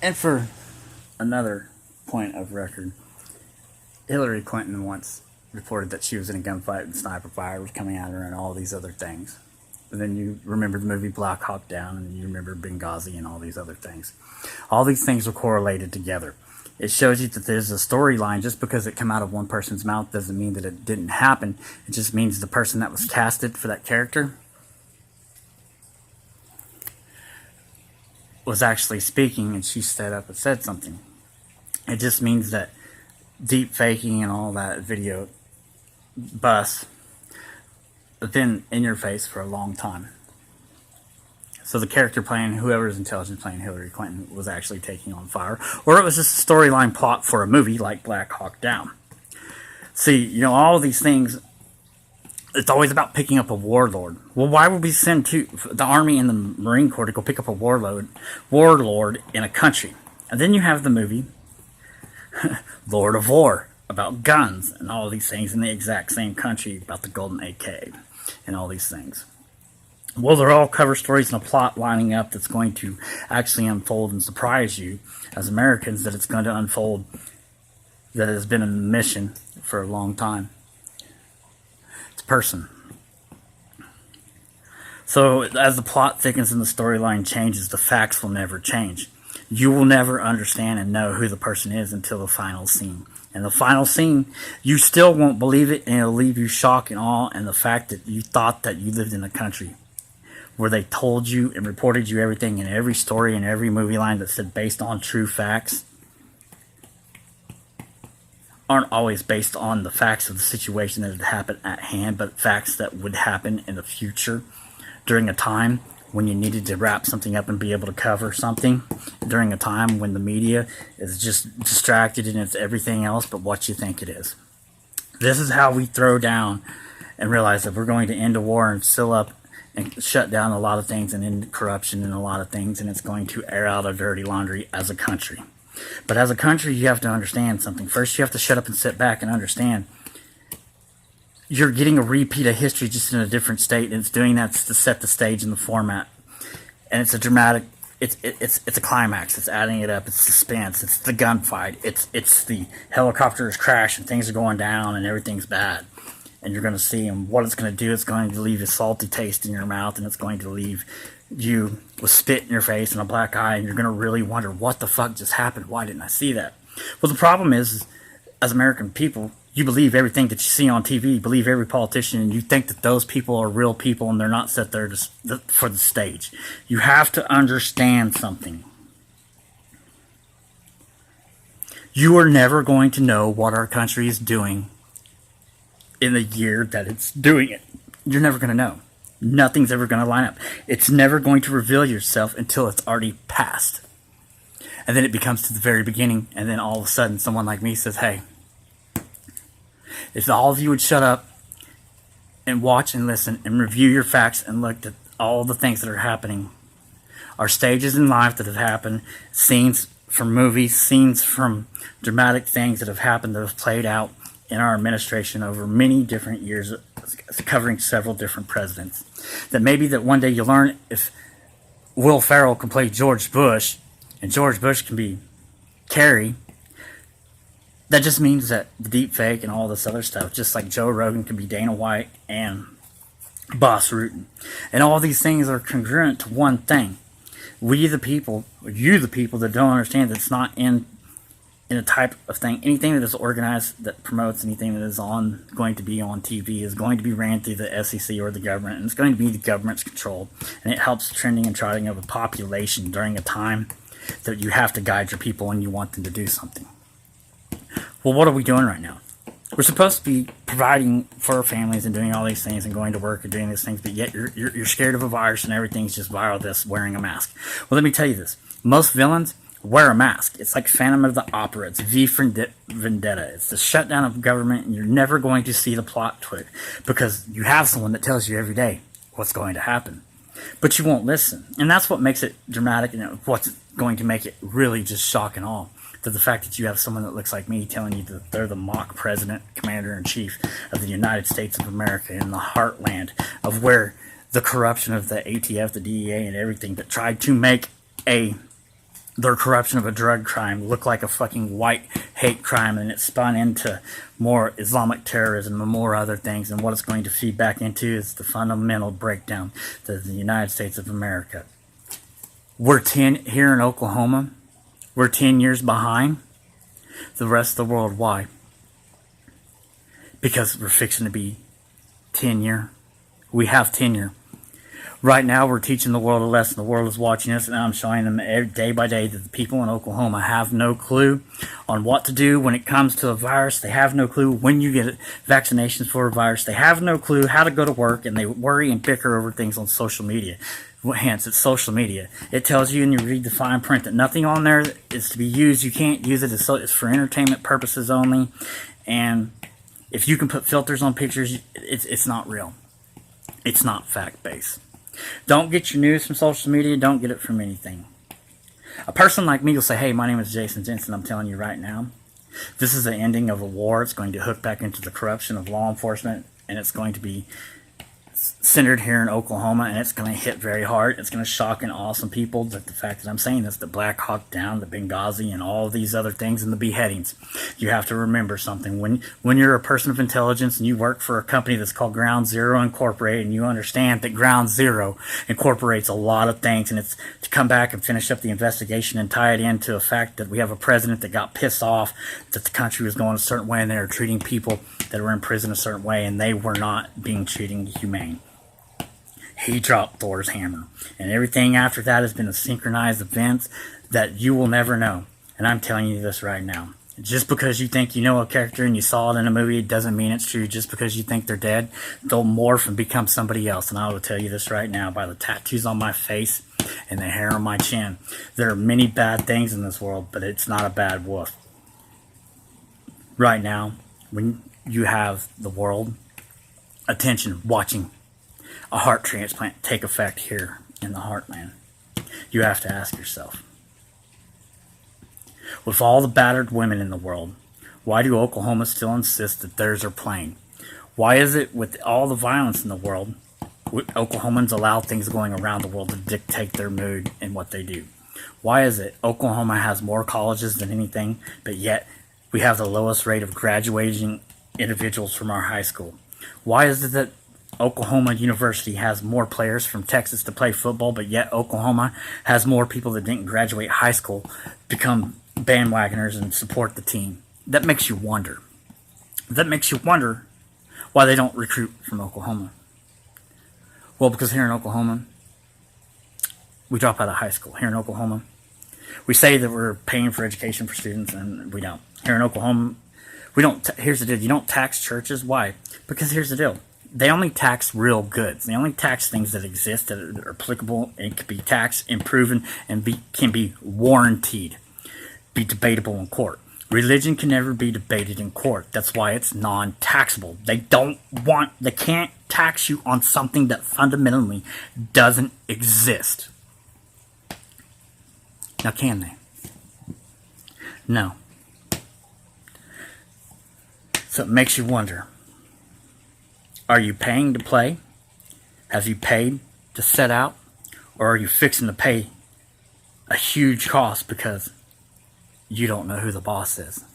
And for another point of record, Hillary Clinton once reported that she was in a gunfight and sniper fire was coming at her and all these other things. And then you remember the movie Black Hawk Down, and you remember Benghazi and all these other things. All these things are correlated together. It shows you that there's a storyline. Just because it came out of one person's mouth doesn't mean that it didn't happen. It just means the person that was casted for that character was actually speaking, and she stood up and said something. It just means that deep faking and all that video bus have been in your face for a long time. So the character playing, whoever's intelligent playing Hillary Clinton, was actually taking on fire. Or it was just a storyline plot for a movie like Black Hawk Down. See, all of these things, it's always about picking up a warlord. Well, why would we send the Army and the Marine Corps to go pick up a warlord in a country? And then you have the movie Lord of War, about guns and all these things in the exact same country, about the Golden AK and all these things. Well, they're all cover stories and a plot lining up that's going to actually unfold and surprise you as Americans, that it's going to unfold, that it has been a mission for a long time. It's a person. So as the plot thickens and the storyline changes, the facts will never change. You will never understand and know who the person is until the final scene. And the final scene, you still won't believe it, and it'll leave you shocked and awe, and the fact that you thought that you lived in a country where they told you and reported you everything in every story and every movie line that said based on true facts, aren't always based on the facts of the situation that had happened at hand, but facts that would happen in the future during a time when you needed to wrap something up and be able to cover something, during a time when the media is just distracted and it's everything else but what you think it is. This is how we throw down and realize that we're going to end a war and seal up and shut down a lot of things and end corruption and a lot of things, and it's going to air out our dirty laundry as a country. But as a country, you have to understand something. First, you have to shut up and sit back and understand you're getting a repeat of history just in a different state, and it's doing that to set the stage and the format. And it's a dramatic, it's a climax. It's adding it up. It's suspense. It's the gunfight. It's the helicopters crash and things are going down and everything's bad. And you're going to see, and what it's going to do, it's going to leave a salty taste in your mouth, and it's going to leave you with spit in your face and a black eye, and you're going to really wonder, what the fuck just happened? Why didn't I see that? Well, the problem is, as American people, you believe everything that you see on TV, you believe every politician, and you think that those people are real people and they're not set there for the stage. You have to understand something. You are never going to know what our country is doing in the year that it's doing it. You're never going to know. Nothing's ever going to line up. It's never going to reveal yourself until it's already passed. And then it becomes to the very beginning, and then all of a sudden someone like me says, hey, if all of you would shut up and watch and listen and review your facts and look at all the things that are happening, our stages in life that have happened, scenes from movies, scenes from dramatic things that have happened, that have played out in our administration over many different years, covering several different presidents, that maybe that one day you'll learn if Will Ferrell can play George Bush and George Bush can be Kerry. That just means that the deep fake and all this other stuff, just like Joe Rogan can be Dana White and Boss Rutan. And all these things are congruent to one thing. We the people, or you the people that don't understand that it's not in a type of thing. Anything that is organized, that promotes anything that is going to be on TV, is going to be ran through the SEC or the government, and it's going to be the government's control. And it helps trending and trotting of a population during a time that you have to guide your people and you want them to do something. Well, what are we doing right now? We're supposed to be providing for our families and doing all these things and going to work and doing these things, but yet you're scared of a virus and everything's just viral, this wearing a mask. Well, let me tell you this. Most villains wear a mask. It's like Phantom of the Opera. It's V for Vendetta. It's the shutdown of government, and you're never going to see the plot to it because you have someone that tells you every day what's going to happen. But you won't listen. And that's what makes it dramatic, and what's going to make it really just shock and awe. To the fact that you have someone that looks like me telling you that they're the mock president, commander-in-chief of the United States of America, in the heartland of where the corruption of the ATF, the DEA, and everything that tried to make a their corruption of a drug crime look like a fucking white hate crime, and it spun into more Islamic terrorism and more other things. And what it's going to feed back into is the fundamental breakdown of the United States of America. We're 10 here in Oklahoma. We're 10 years behind the rest of the world. Why? Because we're fixing to be tenure. We have tenure. Right now, we're teaching the world a lesson. The world is watching us, and I'm showing them day by day that the people in Oklahoma have no clue on what to do when it comes to a virus. They have no clue when you get vaccinations for a virus. They have no clue how to go to work, and they worry and bicker over things on social media. Hence, it's social media. It tells you, and you read the fine print, that nothing on there is to be used. You can't use it. It's for entertainment purposes only. And if you can put filters on pictures, it's not real. It's not fact-based. Don't get your news from social media. Don't get it from anything. A person like me will say, hey, my name is Jason Jensen. I'm telling you right now, this is the ending of a war. It's going to hook back into the corruption of law enforcement, and it's going to be centered here in Oklahoma, and it's going to hit very hard. It's going to shock and awe some people that the fact that I'm saying this, the Black Hawk Down, the Benghazi, and all of these other things, and the beheadings. You have to remember something. When you're a person of intelligence and you work for a company that's called Ground Zero Incorporated, and you understand that Ground Zero incorporates a lot of things, and it's to come back and finish up the investigation and tie it into a fact that we have a president that got pissed off that the country was going a certain way, and they were treating people that were in prison a certain way, and they were not being treated humane. He dropped Thor's hammer. And everything after that has been a synchronized event that you will never know. And I'm telling you this right now. Just because you think you know a character and you saw it in a movie, it doesn't mean it's true. Just because you think they're dead, they'll morph and become somebody else. And I will tell you this right now, by the tattoos on my face and the hair on my chin. There are many bad things in this world, but it's not a bad wolf. Right now, when you have the world attention watching a heart transplant take effect here in the heartland, you have to ask yourself, with all the battered women in the world, why do Oklahoma still insist that theirs are plain? Why is it, with all the violence in the world, Oklahomans allow things going around the world to dictate their mood and what they do? Why is it Oklahoma has more colleges than anything, but yet we have the lowest rate of graduating individuals from our high school? Why is it that Oklahoma University has more players from Texas to play football, but yet Oklahoma has more people that didn't graduate high school become bandwagoners and support the team? That makes you wonder. That makes you wonder why they don't recruit from Oklahoma. Well, because here in Oklahoma, we drop out of high school. Here in Oklahoma, we say that we're paying for education for students, and we don't. Here in Oklahoma, we don't. Here's the deal. You don't tax churches. Why? Because here's the deal. They only tax real goods. They only tax things that exist, that are applicable, and can be taxed and proven and can be warranted, be debatable in court. Religion can never be debated in court. That's why it's non-taxable. They can't tax you on something that fundamentally doesn't exist. Now, can they? No. So it makes you wonder. Are you paying to play? Have you paid to set out? Or are you fixing to pay a huge cost because you don't know who the boss is?